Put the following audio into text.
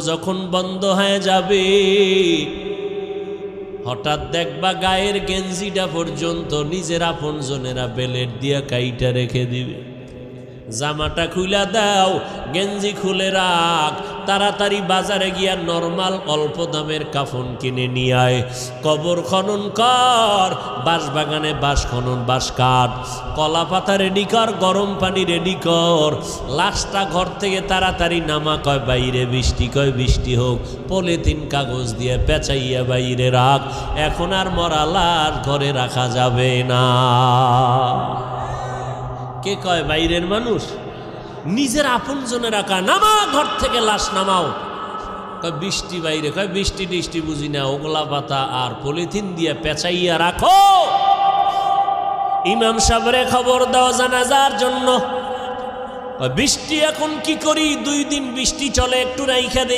যখন বন্ধ হয়ে যাবে হঠাৎ দেখবা গায়ের গেঞ্জিটা পর্যন্ত নিজের আপনজনেরা বেলেট দিয়া কাইটা রেখে দিবে। জামাটা খুলে দাও, গেঞ্জি খুলে রাখ, তাড়াতাড়ি বাজারে গিয়া নরমাল অল্প দামের কাফন কিনে নিয়ে আয়। কবর খনন কর, বাঁশ বাগানে বাঁশ খনন, বাঁশ কাঠ, কলা পাতা রেডি কর, গরম পানি রেডি কর, লাশটা ঘর থেকে তাড়াতাড়ি নামা। কয় বাইরে বৃষ্টি, কয় বৃষ্টি হোক, পলিথিন কাগজ দিয়ে পেঁচাইয়া বাইরে রাখ। এখন আর মরা লাশ ঘরে রাখা যাবে না। কে কয় বাইরের মানুষ? নিজের আপনজনে রাখা। নামা ঘর থেকে লাশ নামাও। কয় বৃষ্টি বাইরে, কয় বৃষ্টি টিষ্টি বুঝি না, ওগলা পাতা আর পলিথিন দিয়ে পেঁচাইয়া রাখো। ইমাম সাহেবরে খবর দাও জানাজার জন্য। বৃষ্টি এখন কি করি, 2 দিন বৃষ্টি চলে, একটু রাইখা দেই।